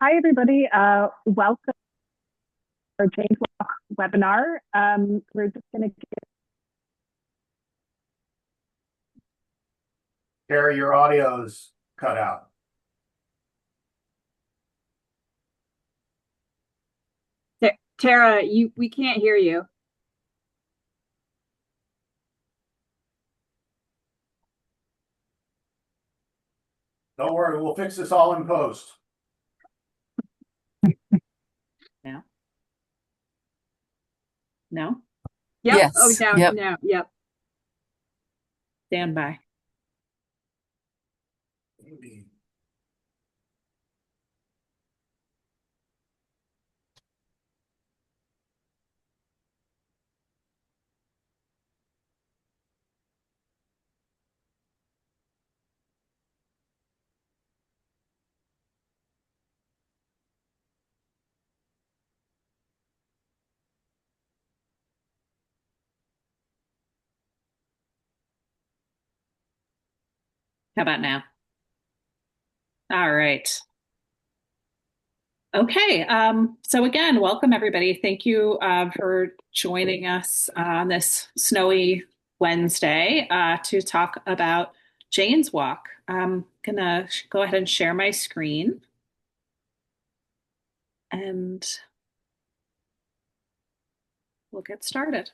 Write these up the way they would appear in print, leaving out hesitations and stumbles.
Hi, everybody. Welcome to our Change Walk webinar. We're just going to Carrie, your audio's cut out. Tara, we can't hear you. Don't worry, we'll fix this all in post. No. No? Yep. Yes. Oh, now, Yep. now, yep. Stand by. How about now? All right. Okay. So again, welcome everybody. Thank you for joining us on this snowy Wednesday to talk about Jane's Walk. I'm gonna go ahead and share my screen and we'll get started.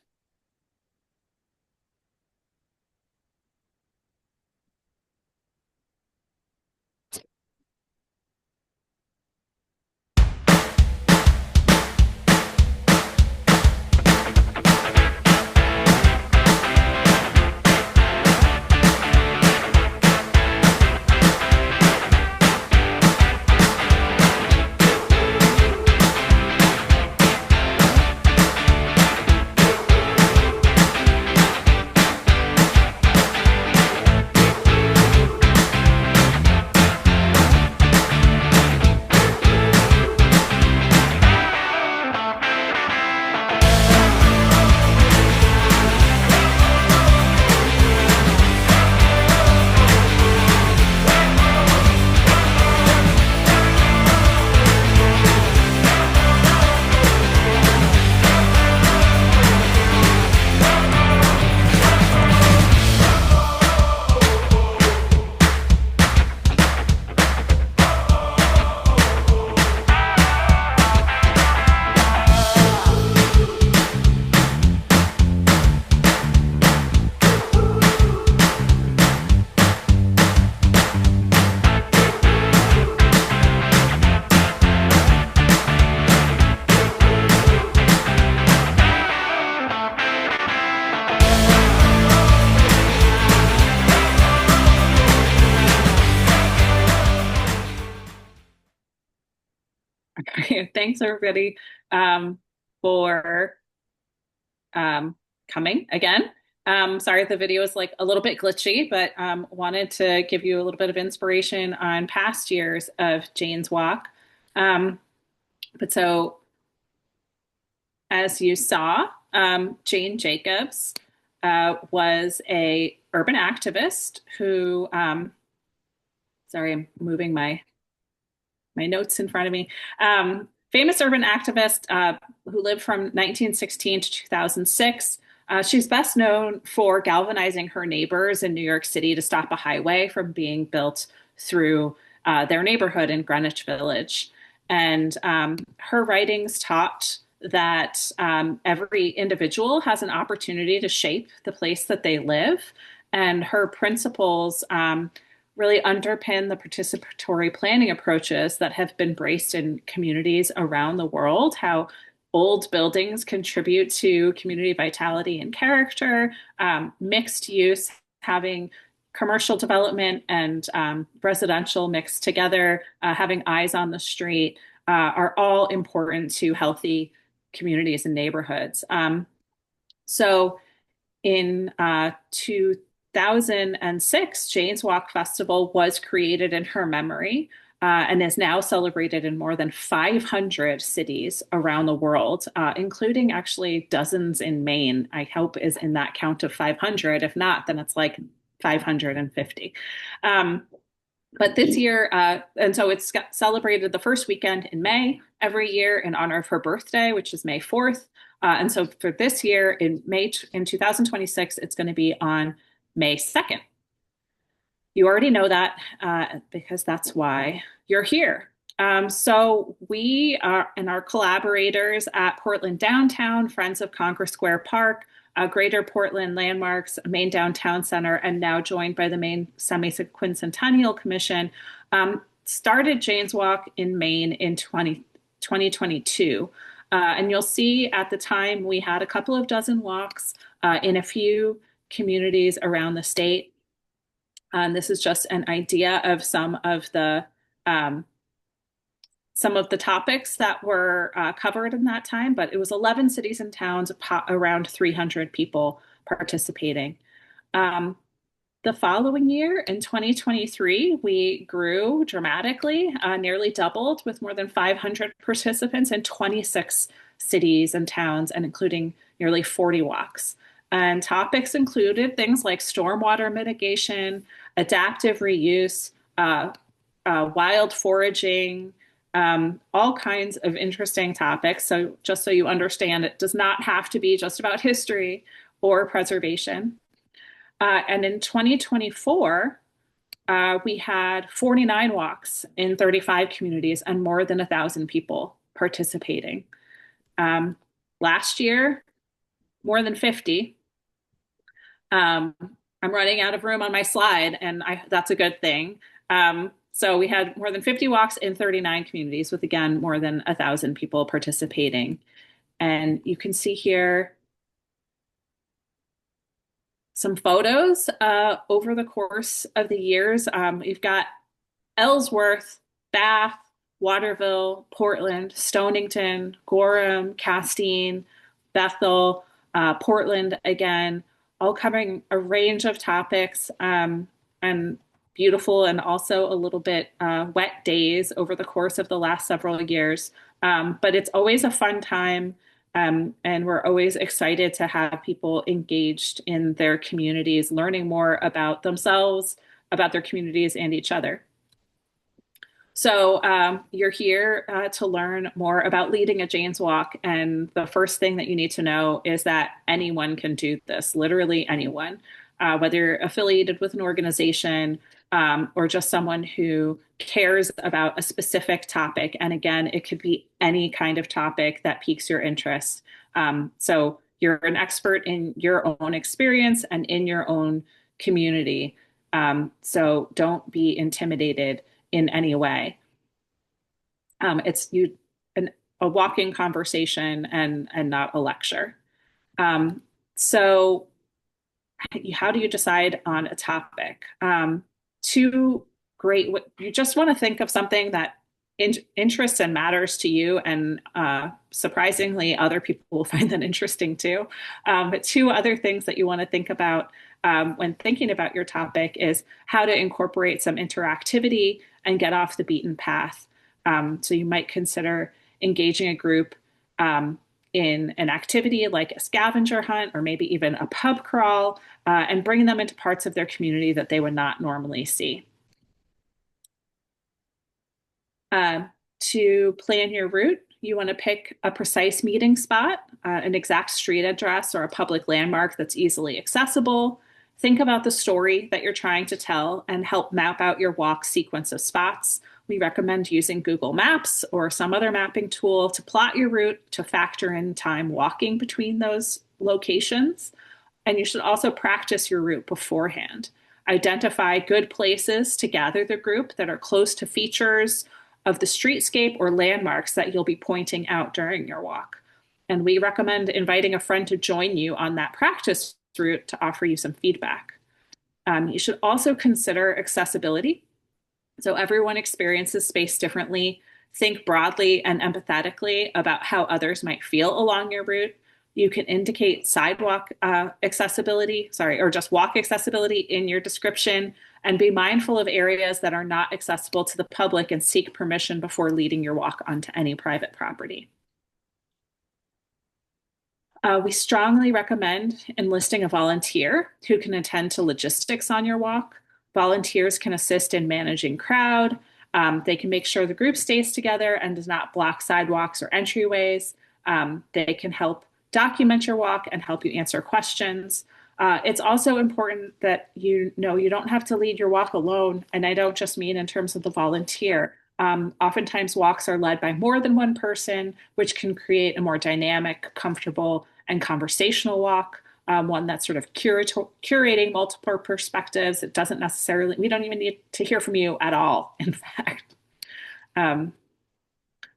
Thanks everybody for coming again. Sorry the video is like a little bit glitchy, but wanted to give you a little bit of inspiration on past years of Jane's Walk. But so as you saw, Jane Jacobs was a urban activist who, sorry, I'm moving my notes in front of me. Famous urban activist who lived from 1916 to 2006. She's best known for galvanizing her neighbors in New York City to stop a highway from being built through their neighborhood in Greenwich Village. And her writings taught that every individual has an opportunity to shape the place that they live. And her principles really underpin the participatory planning approaches that have been embraced in communities around the world, how old buildings contribute to community vitality and character, mixed use, having commercial development and residential mixed together, having eyes on the street, are all important to healthy communities and neighborhoods. So in 2006, Jane's Walk Festival was created in her memory and is now celebrated in more than 500 cities around the world, including actually dozens in Maine. I hope is in that count of 500. If not, then it's like 550. But this year, and so it's celebrated the first weekend in May every year in honor of her birthday, which is May 4th. And so for this year in May in 2026, it's going to be on May 2nd. You already know that because that's why you're here. So we are and our collaborators at Portland Downtown, Friends of Congress Square Park, Greater Portland Landmarks, Maine Downtown Center, and now joined by the Maine Semi-Quincentennial Commission, started Jane's Walk in Maine in 2022. And you'll see at the time we had a couple of dozen walks in a few communities around the state. This is just an idea of some of the topics that were covered in that time, but it was 11 cities and towns, around 300 people participating. The following year, in 2023, we grew dramatically, nearly doubled, with more than 500 participants in 26 cities and towns, and including nearly 40 walks. And topics included things like stormwater mitigation, adaptive reuse, wild foraging, all kinds of interesting topics. So just so you understand, it does not have to be just about history or preservation. And in 2024, we had 49 walks in 35 communities and more than 1,000 people participating. Last year, more than 50. I'm running out of room on my slide, and that's a good thing. So we had more than 50 walks in 39 communities with, again, more than 1,000 people participating. And you can see here some photos over the course of the years. You've got Ellsworth, Bath, Waterville, Portland, Stonington, Gorham, Castine, Bethel, Portland again, all covering a range of topics, and beautiful and also a little bit wet days over the course of the last several years. But it's always a fun time, and we're always excited to have people engaged in their communities, learning more about themselves, about their communities, and each other. So you're here to learn more about leading a Jane's Walk. And the first thing that you need to know is that anyone can do this, literally anyone, whether you're affiliated with an organization or just someone who cares about a specific topic. And again, it could be any kind of topic that piques your interest. So you're an expert in your own experience and in your own community. So don't be intimidated in any way. It's a walking conversation and not a lecture. So how do you decide on a topic? You just want to think of something that interests and matters to you, and surprisingly, other people will find that interesting too. But two other things that you want to think about when thinking about your topic is how to incorporate some interactivity and get off the beaten path. So you might consider engaging a group in an activity like a scavenger hunt or maybe even a pub crawl, and bringing them into parts of their community that they would not normally see. To plan your route, you want to pick a precise meeting spot, an exact street address or a public landmark that's easily accessible. Think about the story that you're trying to tell and help map out your walk sequence of spots. We recommend using Google Maps or some other mapping tool to plot your route to factor in time walking between those locations. And you should also practice your route beforehand. Identify good places to gather the group that are close to features of the streetscape or landmarks that you'll be pointing out during your walk. And we recommend inviting a friend to join you on that practice route to offer you some feedback. You should also consider accessibility. So everyone experiences space differently. Think broadly and empathetically about how others might feel along your route. You can indicate sidewalk accessibility, or just walk accessibility in your description, and be mindful of areas that are not accessible to the public and seek permission before leading your walk onto any private property. We strongly recommend enlisting a volunteer who can attend to logistics on your walk. Volunteers can assist in managing crowd. They can make sure the group stays together and does not block sidewalks or entryways. They can help document your walk and help you answer questions. It's also important that you know you don't have to lead your walk alone. And I don't just mean in terms of the volunteer. Oftentimes, walks are led by more than one person, which can create a more dynamic, comfortable, and conversational walk. One that's sort of curating multiple perspectives. It doesn't necessarily, we don't even need to hear from you at all, in fact. Um,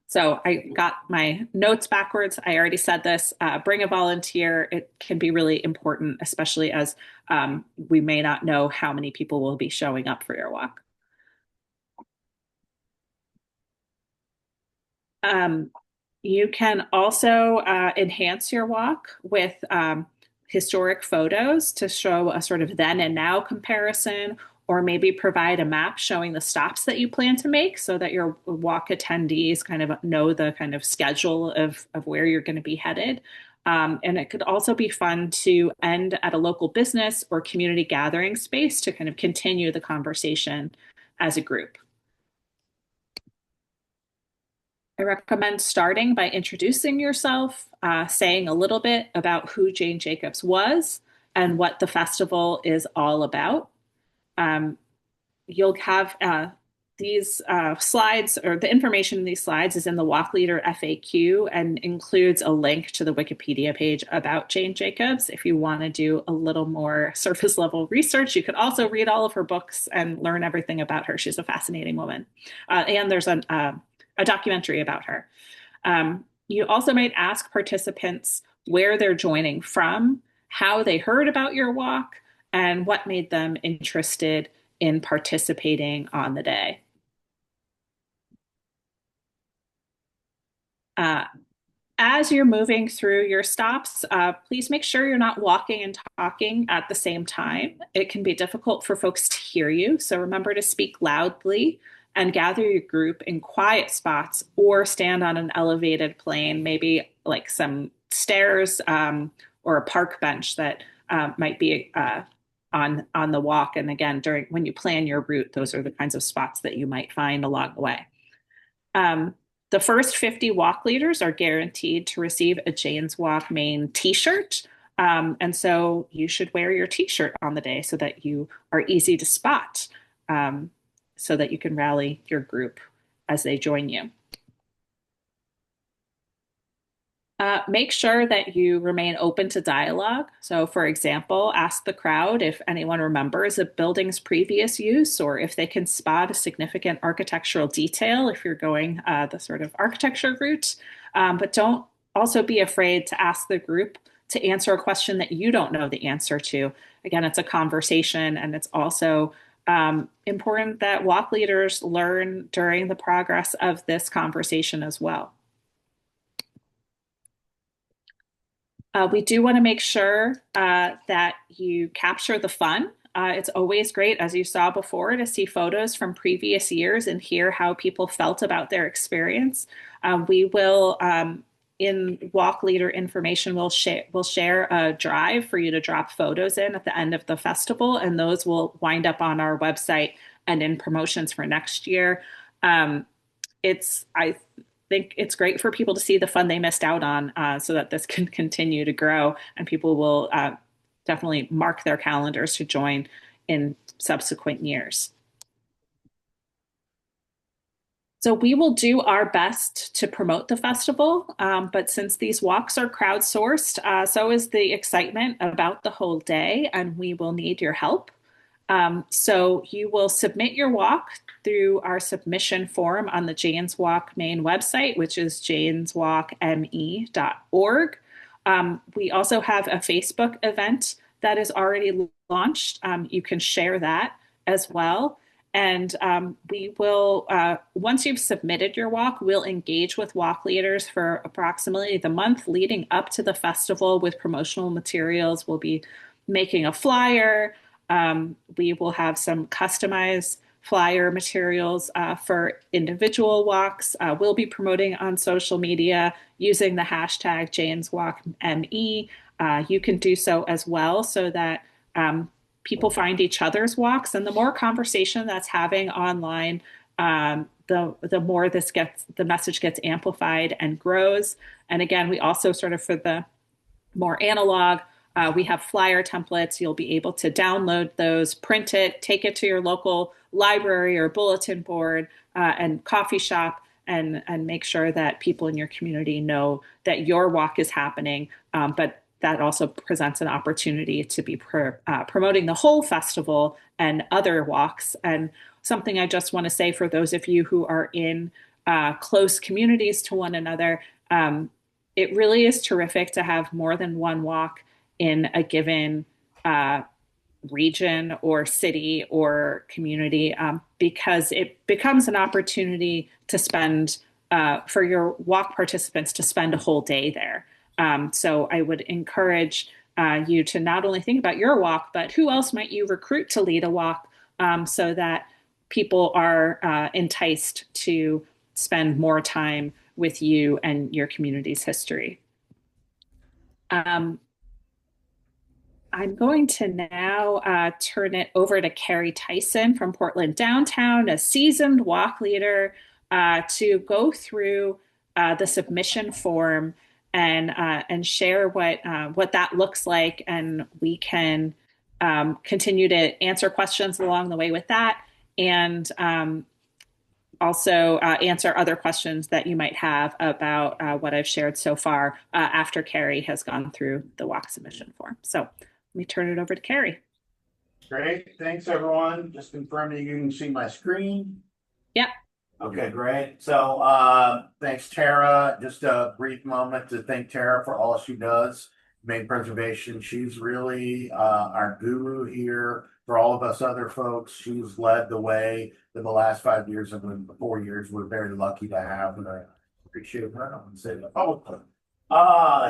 so I got my notes backwards. I already said this. Bring a volunteer. It can be really important, especially as we may not know how many people will be showing up for your walk. Um, you can also enhance your walk with historic photos to show a sort of then and now comparison, or maybe provide a map showing the stops that you plan to make so that your walk attendees kind of know the kind of schedule of where you're going to be headed. And it could also be fun to end at a local business or community gathering space to kind of continue the conversation as a group. I recommend starting by introducing yourself, saying a little bit about who Jane Jacobs was and what the festival is all about. You'll have these slides, or the information in these slides is in the Walk Leader FAQ and includes a link to the Wikipedia page about Jane Jacobs. If you want to do a little more surface level research, you could also read all of her books and learn everything about her. She's a fascinating woman. And there's a documentary about her. You also might ask participants where they're joining from, how they heard about your walk, and what made them interested in participating on the day. As you're moving through your stops, please make sure you're not walking and talking at the same time. It can be difficult for folks to hear you, so remember to speak loudly and gather your group in quiet spots or stand on an elevated plane, maybe like some stairs or a park bench that might be on the walk. And again, when you plan your route, those are the kinds of spots that you might find along the way. The first 50 walk leaders are guaranteed to receive a Jane's Walk Maine t-shirt. And so you should wear your t-shirt on the day so that you are easy to spot, so that you can rally your group as they join you. Make sure that you remain open to dialogue. So, for example, ask the crowd if anyone remembers a building's previous use or if they can spot a significant architectural detail if you're going the sort of architecture route. But don't also be afraid to ask the group to answer a question that you don't know the answer to. Again, it's a conversation, and it's also important that walk leaders learn during the progress of this conversation as well. We do want to make sure that you capture the fun. It's always great, as you saw before, to see photos from previous years and hear how people felt about their experience. We will, in Walk Leader information, we'll share a drive for you to drop photos in at the end of the festival, and those will wind up on our website and in promotions for next year. I think it's great for people to see the fun they missed out on, so that this can continue to grow, and people will definitely mark their calendars to join in subsequent years. So we will do our best to promote the festival, but since these walks are crowdsourced, so is the excitement about the whole day, and we will need your help. So you will submit your walk through our submission form on the Jane's Walk Maine website, which is janeswalkme.org. We also have a Facebook event that is already launched. You can share that as well. And we will, once you've submitted your walk, we'll engage with walk leaders for approximately the month leading up to the festival with promotional materials. We'll be making a flyer. We will have some customized flyer materials for individual walks. We'll be promoting on social media using the hashtag JanesWalkME. You can do so as well so that people find each other's walks, and the more conversation that's having online, the more the message gets amplified and grows. And again, we also sort of, for the more analog, we have flyer templates. You'll be able to download those, print it, take it to your local library or bulletin board and coffee shop, and make sure that people in your community know that your walk is happening. But that also presents an opportunity to be promoting the whole festival and other walks. And something I just want to say for those of you who are in close communities to one another, it really is terrific to have more than one walk in a given region or city or community, because it becomes an opportunity to spend, for your walk participants to spend a whole day there. So I would encourage you to not only think about your walk, but who else might you recruit to lead a walk, so that people are enticed to spend more time with you and your community's history. I'm going to now turn it over to Carrie Tyson from Portland Downtown, a seasoned walk leader, to go through the submission form and share what that looks like, and we can continue to answer questions along the way with that, and also answer other questions that you might have about what I've shared so far after Carrie has gone through the walk submission form. So let me turn it over to Carrie. Great, thanks everyone. Just confirming you can see my screen. Yep. Okay, great. So thanks, Tara. Just a brief moment to thank Tara for all she does. Maine preservation. She's really our guru here. For all of us other folks, she's led the way in the last 5 years, and in the 4 years, we're very lucky to have, and I appreciate her. I'm going to say that publicly.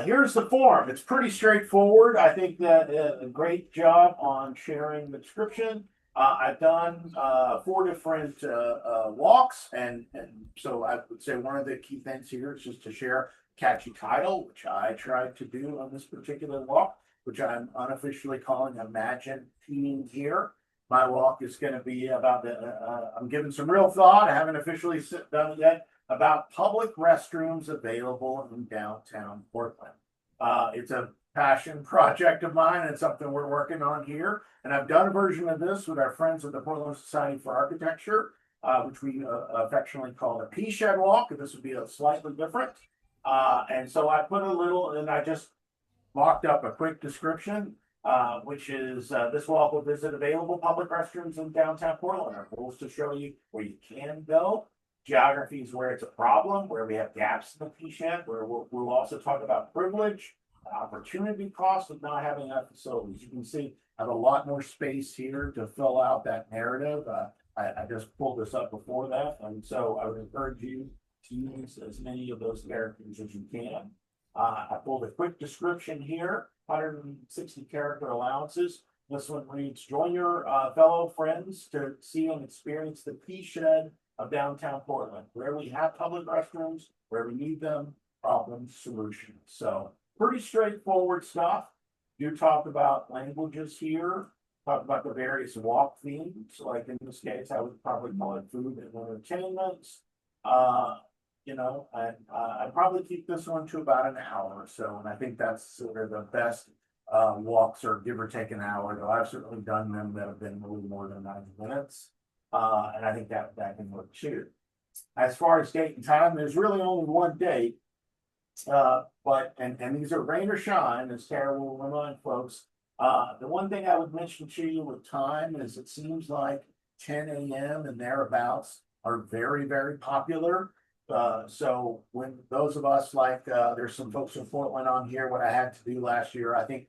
Here's the form. It's pretty straightforward. I think that a great job on sharing the description. I've done 4 different walks, and so I would say one of the key things here is just to share catchy title, which I tried to do on this particular walk, which I'm unofficially calling Imagine Peeing Here. My walk is going to be about I'm giving some real thought. I haven't officially done it yet, about public restrooms available in downtown Portland. It's a passion project of mine, and it's something we're working on here. And I've done a version of this with our friends at the Portland Society for Architecture, which we affectionately call the Pea Shed Walk. And this would be a slightly different. And so I put a little, and I just mocked up a quick description, which is this walk will visit available public restrooms in downtown Portland. Our goal is to show you where you can go. Geography is where it's a problem, where we have gaps in the Pea Shed, where we'll also talk about privilege, opportunity cost of not having enough facilities. You can see I have a lot more space here to fill out that narrative. I just pulled this up before that, and so I would encourage you to use as many of those characters as you can. I pulled a quick description here, 160 character allowances. This one reads, join your fellow friends to see and experience the Pea Shed of downtown Portland, where we have public restrooms, where we need them, problems, solutions. So pretty straightforward stuff. You talk about languages here, talk about the various walk themes, like in this case, I would probably call it food and entertainment. I'd probably keep this one to about an hour or so, and I think that's sort of the best walks, are give or take an hour, though I've certainly done them that have been a little more than 90 minutes. And I think that can work too. As far as date and time, there's really only one date. But these are rain or shine, as Tara will remind folks. The one thing I would mention to you with time is it seems like 10 a.m. and thereabouts are very, very popular. So when those of us there's some folks in Portland on here, what I had to do last year, I think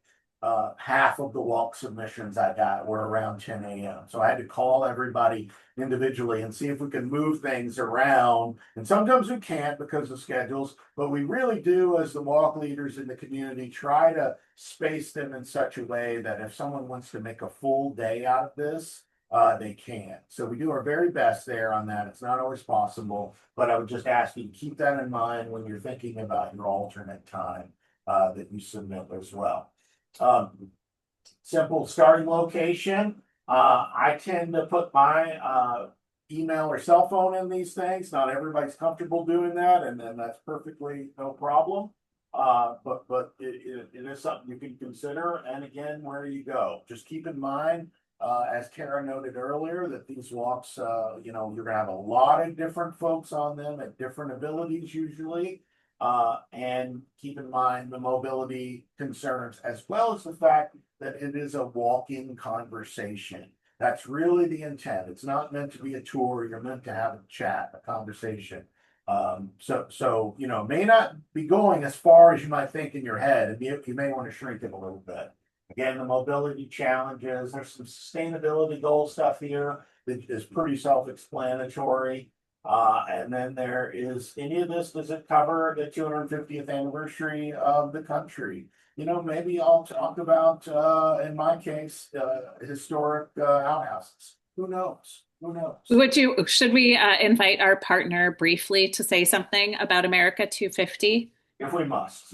half of the walk submissions I got were around 10 a.m. So I had to call everybody individually and see if we can move things around. And sometimes we can't because of schedules, but we really do, as the walk leaders in the community, try to space them in such a way that if someone wants to make a full day out of this, they can. So we do our very best there on that. It's not always possible, but I would just ask you to keep that in mind when you're thinking about your alternate time that you submit as well. simple starting location. I tend to put my email or cell phone in these things. Not everybody's comfortable doing that, and then that's perfectly no problem. But it is something you can consider. And again, where you go, just keep in mind, as Tara noted earlier, that these walks, you're gonna have a lot of different folks on them at different abilities usually. And keep in mind the mobility concerns as well as the fact that it is a walk-in conversation. That's really the intent. It's not meant to be a tour. You're meant to have a chat, a conversation. So may not be going as far as you might think in your head, and you may want to shrink it a little bit. Again, the mobility challenges. There's some sustainability goal stuff here that is pretty self-explanatory. And then there is any of this, does it cover the 250th anniversary of the country? Maybe I'll talk about, in my case, historic outhouses. Who knows? Who knows? Should we invite our partner briefly to say something about America 250? If we must.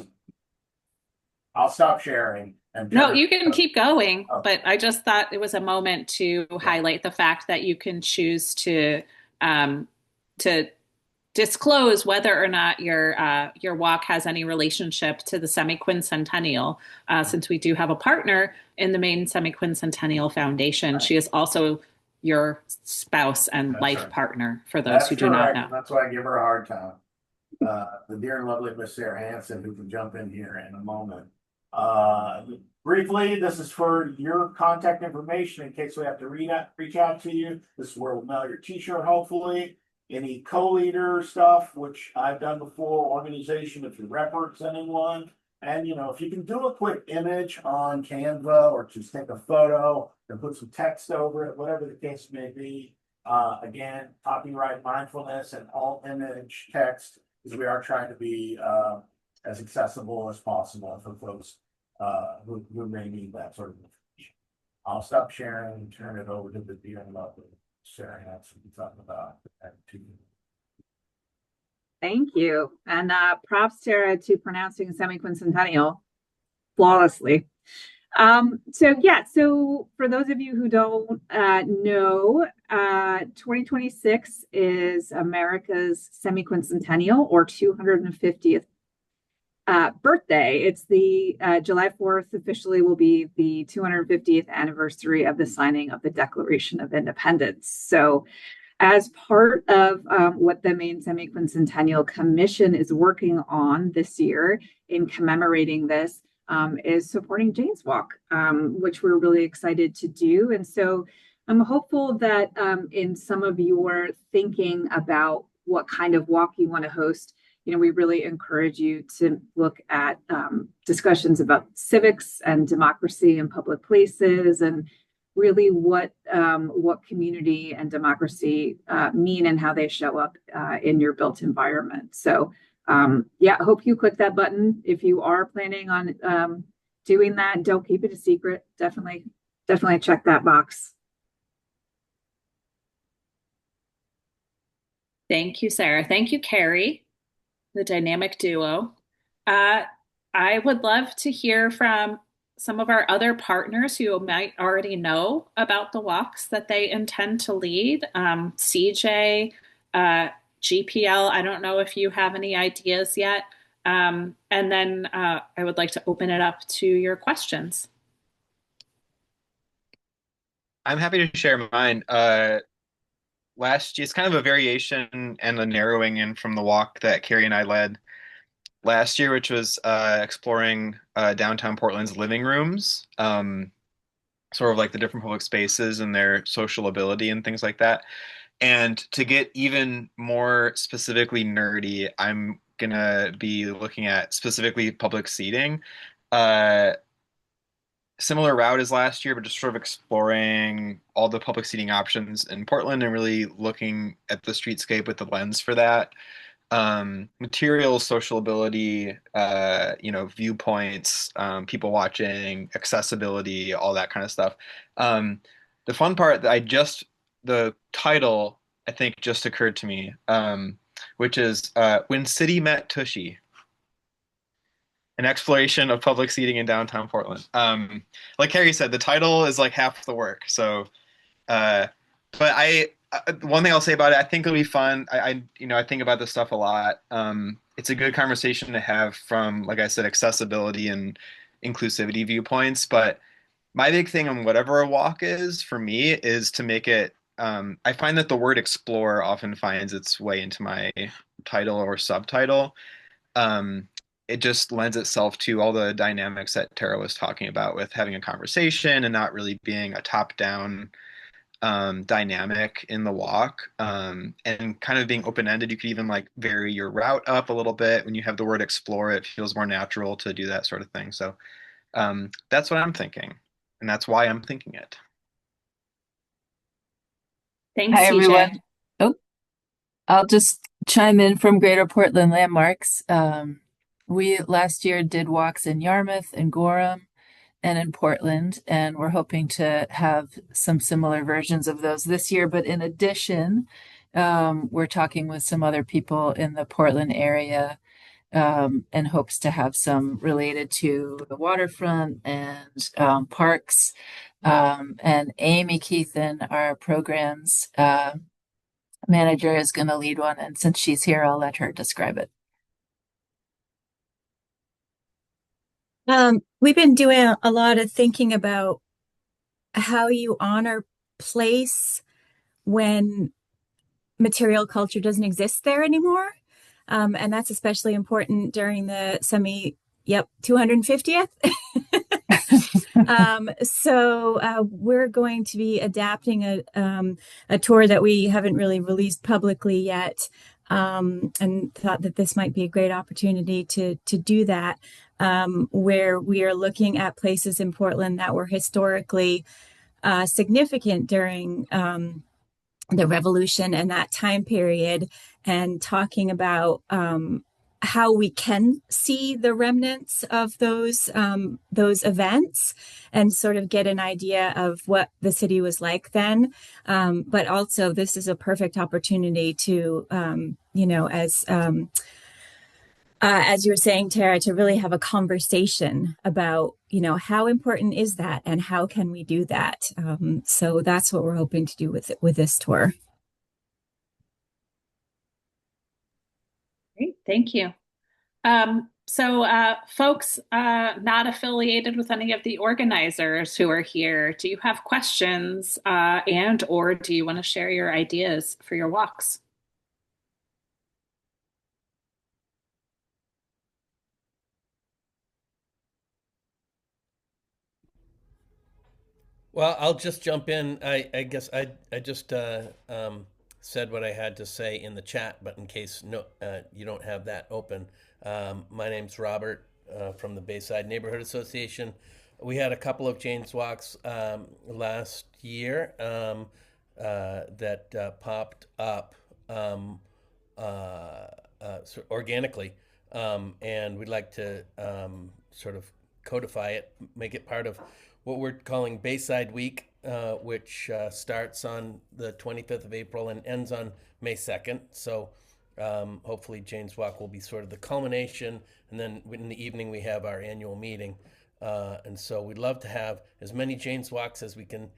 I'll stop sharing. And No, you can keep going, Okay. but I just thought it was a moment to highlight the fact that you can choose to disclose whether or not your walk has any relationship to the Semi-Quincentennial, since we do have a partner in the Maine Semi-Quincentennial Foundation. Right. She is also your spouse and That's life right. partner, for those That's who do not correct. know. That's why I give her a hard time. The dear and lovely Miss Sarah Hanson, who can jump in here in a moment. Briefly, this is for your contact information in case we have to reach out to you. This is where we'll mail your t-shirt, hopefully. Any co-leader stuff, which I've done before, organization, if you're representing one. And if you can do a quick image on Canva or just take a photo and put some text over it, whatever the case may be. Again, copyright mindfulness and all image text, because we are trying to be as accessible as possible for folks who may need that sort of information. I'll stop sharing and turn it over to the dear and lovely Sarah Hanson to talk about that too. Thank you. And props, Tara, to pronouncing Semi-Quincentennial flawlessly. So for those of you who don't know, 2026 is America's Semi-Quincentennial, or 250th birthday. It's the July 4th officially will be the 250th anniversary of the signing of the Declaration of Independence. So as part of what the Maine Semi-Quincentennial Commission is working on this year in commemorating this is supporting Jane's Walk, which we're really excited to do. And so I'm hopeful that in some of your thinking about what kind of walk you want to host, we really encourage you to look at discussions about civics and democracy in public places, and really what community and democracy mean and how they show up in your built environment. So hope you click that button if you are planning on doing that. Don't keep it a secret. Definitely check that box. Thank you, Sarah. Thank you, Carrie, the dynamic duo. I would love to hear from some of our other partners who might already know about the walks that they intend to lead. CJ, GPL, I don't know if you have any ideas yet. And then I would like to open it up to your questions. I'm happy to share mine. Last year, it's kind of a variation and a narrowing in from the walk that Carrie and I led last year, which was exploring downtown Portland's living rooms, sort of like the different public spaces and their social ability and things like that. And to get even more specifically nerdy, I'm gonna be looking at specifically public seating. Similar route as last year, but just sort of exploring all the public seating options in Portland and really looking at the streetscape with the lens for that. Materials, social ability, viewpoints, people watching, accessibility, all that kind of stuff. The fun part the title, I think, just occurred to me, which is When City Met Tushy. an exploration of public seating in downtown Portland. Like Carrie said, the title is like half the work. So, uh, but one thing I'll say about it, I think it'll be fun. I think about this stuff a lot. It's a good conversation to have from, like I said, accessibility and inclusivity viewpoints. But my big thing on whatever a walk is for me is to make it. I find that the word explore often finds its way into my title or subtitle. Um, it just lends itself to all the dynamics that Tara was talking about with having a conversation and not really being a top-down dynamic in the walk, and kind of being open-ended. You could even like vary your route up a little bit. When you have the word explore, it feels more natural to do that sort of thing. So that's what I'm thinking, and that's why I'm thinking it. Thanks, Hi, CJ. everyone. Oh, I'll just chime in from Greater Portland Landmarks. We last year did walks in Yarmouth and Gorham and in Portland, and we're hoping to have some similar versions of those this year. But in addition, we're talking with some other people in the Portland area, and hopes to have some related to the waterfront and parks. And Amy Keithan, our programs manager, is going to lead one. And since she's here, I'll let her describe it. We've been doing a lot of thinking about how you honor place when material culture doesn't exist there anymore. And that's especially important during the 250th. So we're going to be adapting a tour that we haven't really released publicly yet, and thought that this might be a great opportunity to do that, where we are looking at places in Portland that were historically significant during the revolution and that time period, and talking about how we can see the remnants of those events and sort of get an idea of what the city was like then. But also, this is a perfect opportunity to, as you were saying, Tara, to really have a conversation about, how important is that and how can we do that? So that's what we're hoping to do with this tour. Great, thank you. Folks not affiliated with any of the organizers who are here, do you have questions or do you want to share your ideas for your walks? Well, I'll just jump in. I guess I just said what I had to say in the chat, but in case you don't have that open, my name's Robert from the Bayside Neighborhood Association. We had a couple of Jane's Walks last year that popped up organically, and we'd like to sort of codify it, make it part of what we're calling Bayside Week, which starts on the 25th of April and ends on May 2nd. So hopefully Jane's Walk will be sort of the culmination. And then in the evening, we have our annual meeting. And so we'd love to have as many Jane's Walks as we can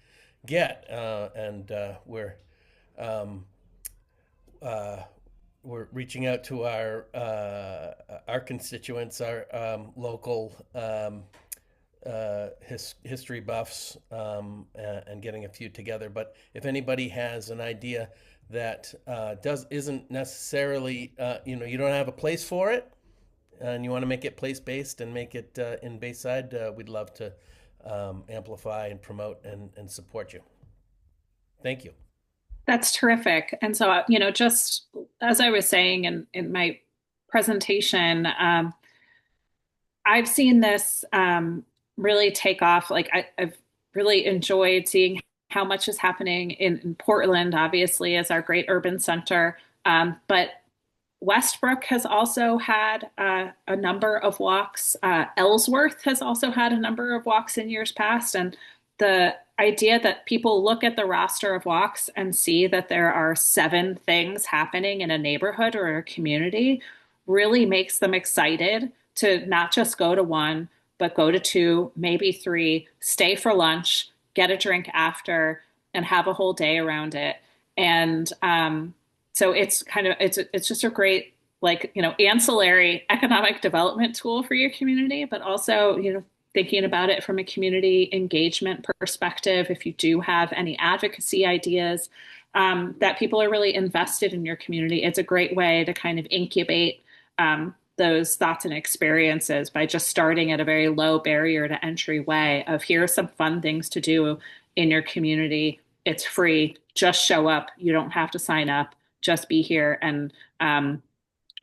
get. And we're reaching out to our constituents, our local history buffs, and getting a few together. But if anybody has an idea that isn't necessarily you don't have a place for it, and you want to make it place based and make it in Bayside, we'd love to amplify and promote and support you. Thank you. That's terrific. And so just as I was saying in my presentation, I've seen this really take off. Like I've really enjoyed seeing how much is happening in Portland, obviously, as our great urban center. But Westbrook has also had a number of walks. Ellsworth has also had a number of walks in years past. And the idea that people look at the roster of walks and see that there are 7 things happening in a neighborhood or a community really makes them excited to not just go to one, but go to two, maybe three, stay for lunch, get a drink after, and have a whole day around it. And so it's kind of it's just a great, like, ancillary economic development tool for your community, but also, thinking about it from a community engagement perspective. If you do have any advocacy ideas, that people are really invested in your community, it's a great way to kind of incubate those thoughts and experiences by just starting at a very low barrier to entry way of, here are some fun things to do in your community. It's free. Just show up. You don't have to sign up. Just be here and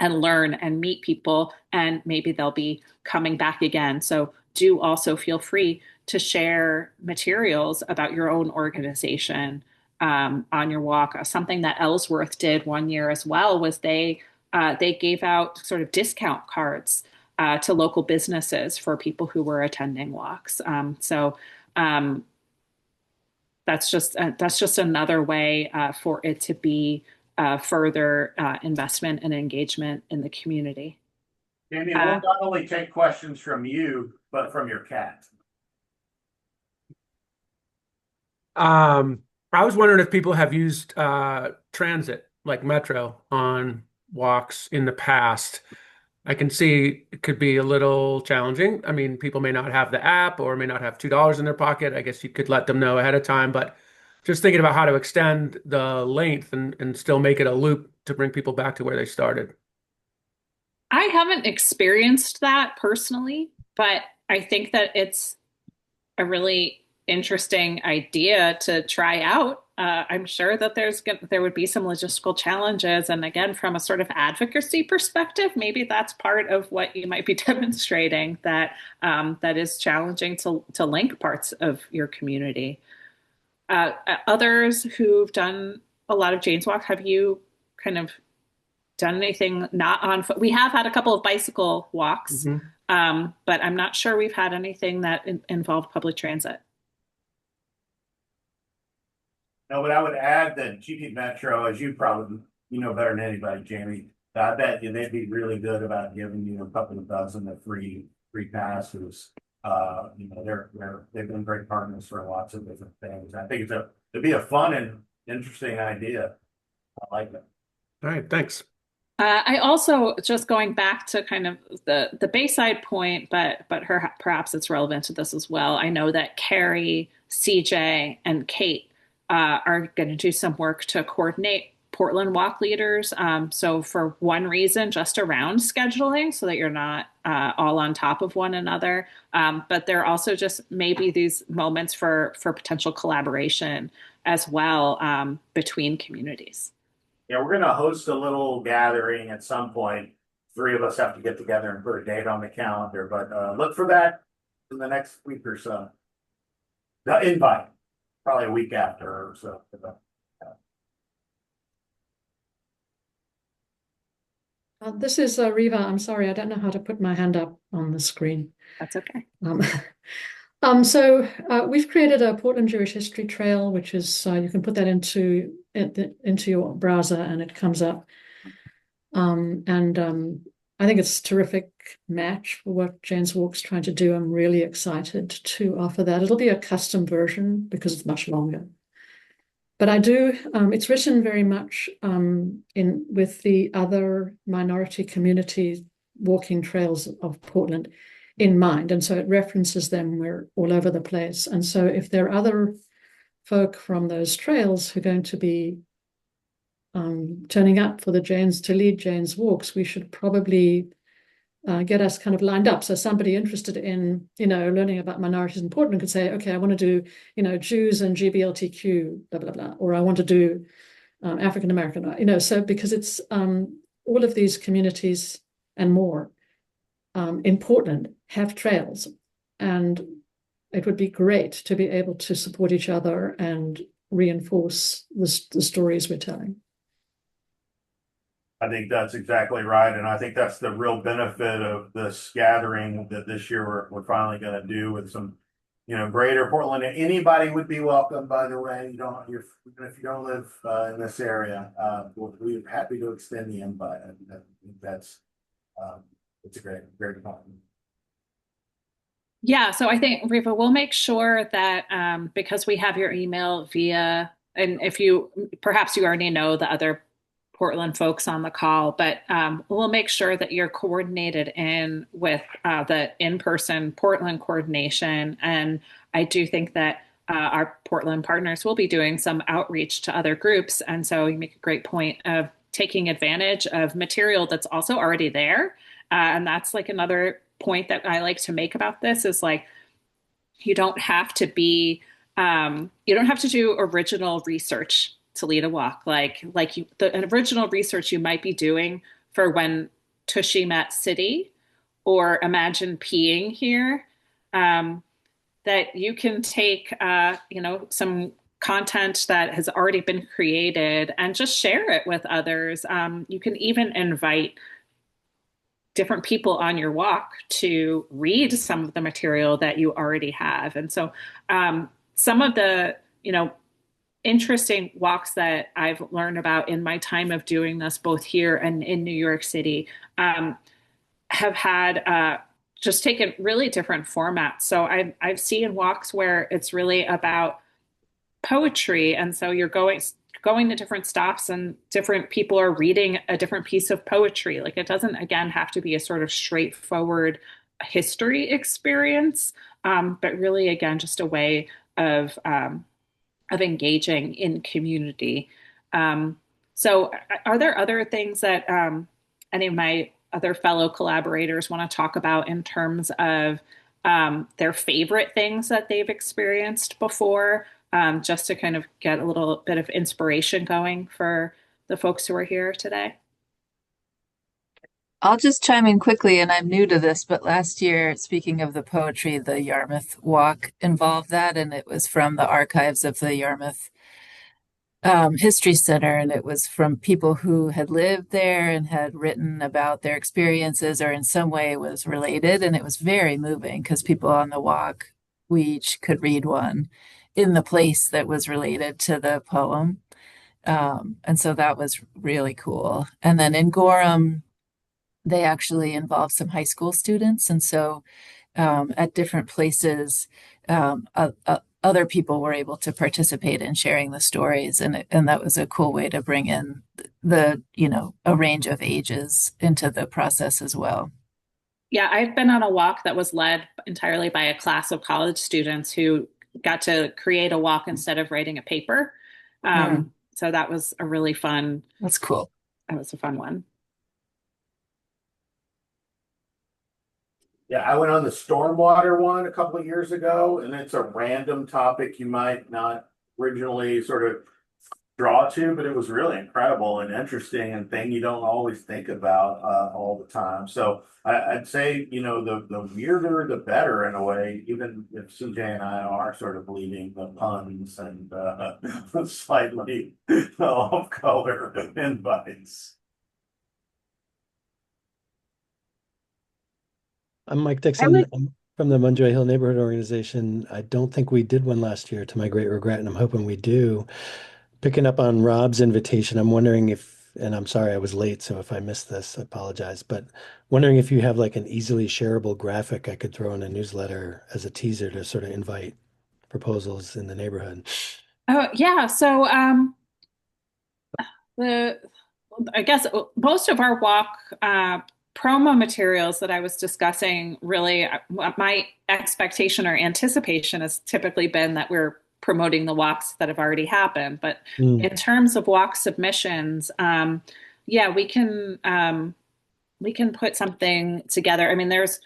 learn and meet people, and maybe they'll be coming back again. So do also feel free to share materials about your own organization on your walk. Something that Ellsworth did one year as well was they gave out sort of discount cards to local businesses for people who were attending walks. That's just another way for it to be further investment and engagement in the community. Jamie, we'll not only take questions from you, but from your cat. I was wondering if people have used transit like Metro on walks in the past. I can see it could be a little challenging. I mean, people may not have the app or may not have $2 in their pocket. I guess you could let them know ahead of time, but just thinking about how to extend the length and still make it a loop to bring people back to where they started. I haven't experienced that personally, but I think that it's a really interesting idea to try out. I'm sure that there would be some logistical challenges, and again, from a sort of advocacy perspective, maybe that's part of what you might be demonstrating, that that is challenging to link parts of your community. Others who've done a lot of Jane's Walk, have you kind of done anything not on foot? We have had a couple of bicycle walks, but I'm not sure we've had anything that involved public transit. No, but I would add that GP Metro, as you probably better than anybody, Jamie, I bet you they'd be really good about giving you a couple of dozen of free passes. They've been great partners for lots of different things. I think it'd be a fun and interesting idea. I like it. All right, thanks. I also, just going back to kind of the Bayside point, but perhaps it's relevant to this as well. I know that Carrie, CJ, and Kate are going to do some work to coordinate Portland walk leaders. So for one reason, just around scheduling, so that you're not all on top of one another. But there are also just maybe these moments for potential collaboration as well between communities. Yeah, we're going to host a little gathering at some point. Three of us have to get together and put a date on the calendar, but look for that in the next week or so. The invite, probably a week after or so. This is Riva. I'm sorry, I don't know how to put my hand up on the screen. That's okay. So we've created a Portland Jewish History Trail, which is you can put that into your browser and it comes up. I think it's a terrific match for what Jane's Walk's trying to do. I'm really excited to offer that. It'll be a custom version because it's much longer. But I do, it's written very much with the other minority community walking trails of Portland in mind. And so it references them. We're all over the place. And so if there are other folk from those trails who are going to be turning up for to lead Jane's Walks, we should probably get us kind of lined up. So somebody interested in, learning about minorities in Portland could say, okay, I want to do, Jews and GBLTQ, blah, blah, blah, or I want to do African American, so because it's all of these communities and more in Portland have trails, and it would be great to be able to support each other and reinforce the stories we're telling. I think that's exactly right, and I think that's the real benefit of this gathering that this year we're finally going to do with some, greater Portland. Anybody would be welcome, by the way. Even if you don't live in this area, we're happy to extend the invite. That's it's a great fun. Yeah, so I think Riva, we'll make sure that because we have your email via, and if you perhaps you already know the other Portland folks on the call, but we'll make sure that you're coordinated in with the in-person Portland coordination. And I do think that our Portland partners will be doing some outreach to other groups. And so you make a great point of taking advantage of material that's also already there. And that's like another point that I like to make about this is like, you don't have to be, you don't have to do original research to lead a walk. The original research you might be doing for when Tushy met City or Imagine Peeing Here, that you can take, some content that has already been created and just share it with others. You can even invite different people on your walk to read some of the material that you already have. And so some of the, interesting walks that I've learned about in my time of doing this, both here and in New York City, have had just taken really different formats. So I've seen walks where it's really about poetry. And so you're going to different stops and different people are reading a different piece of poetry. Like it doesn't, again, have to be a sort of straightforward history experience, but really, again, just a way of engaging in community. So are there other things that any of my other fellow collaborators want to talk about in terms of their favorite things that they've experienced before? Just to kind of get a little bit of inspiration going for the folks who are here today. I'll just chime in quickly, and I'm new to this, but last year, speaking of the poetry, the Yarmouth Walk involved that, and it was from the archives of the Yarmouth History Center, and it was from people who had lived there and had written about their experiences or in some way was related, and it was very moving because people on the walk, we each could read one in the place that was related to the poem. And so that was really cool. And then in Gorham, they actually involved some high school students. And so at different places, other people were able to participate in sharing the stories. And that was a cool way to bring in a range of ages into the process as well. Yeah, I've been on a walk that was led entirely by a class of college students who got to create a walk instead of writing a paper. So that was a really fun. That's cool. That was a fun one. Yeah, I went on the stormwater one a couple of years ago, and it's a random topic you might not originally sort of draw to, but it was really incredible and interesting and thing you don't always think about all the time. So I'd say, the weirder the better in a way, even if CJ and I are sort of bleeding the puns and slightly off color invites. I'm Mike Dixon. I'm from the Munjoy Hill Neighborhood Organization. I don't think we did one last year, to my great regret, and I'm hoping we do. Picking up on Rob's invitation, I'm wondering if, and I'm sorry I was late, so if I missed this, I apologize, but wondering if you have like an easily shareable graphic I could throw in a newsletter as a teaser to sort of invite proposals in the neighborhood. Oh, yeah. So I guess most of our walk promo materials that I was discussing, really, my expectation or anticipation has typically been that we're promoting the walks that have already happened. But in terms of walk submissions, we can put something together. I mean, there's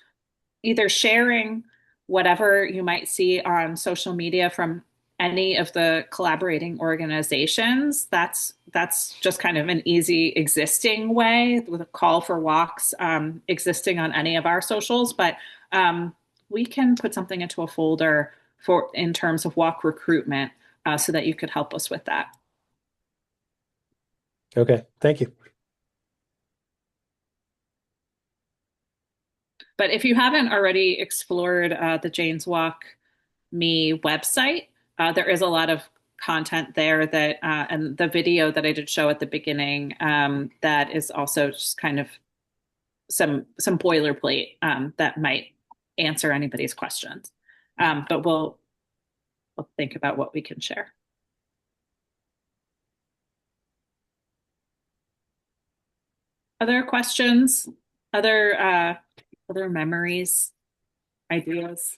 either sharing whatever you might see on social media from any of the collaborating organizations. That's just kind of an easy existing way with a call for walks existing on any of our socials. But we can put something into a folder in terms of walk recruitment so that you could help us with that. Okay, thank you. But if you haven't already explored the Jane's Walk Me website, there is a lot of content there that, and the video that I did show at the beginning, that is also just kind of some boilerplate that might answer anybody's questions. But we'll think about what we can share. Other questions? Other memories, ideas?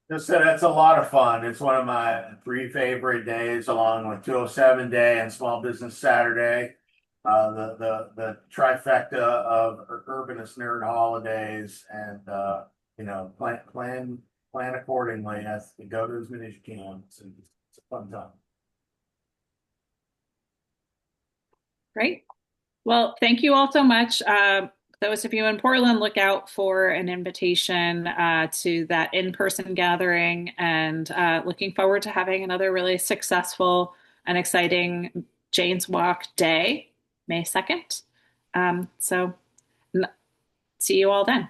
Just said it's a lot of fun. It's one of my 3 favorite days, along with 207 Day and Small Business Saturday. The trifecta of urbanist nerd holidays, and plan accordingly as you go to as many as you can. It's a fun time. Great. Well, thank you all so much. Those of you in Portland, look out for an invitation to that in-person gathering, and looking forward to having another really successful and exciting Jane's Walk Day, May 2nd. So see you all then.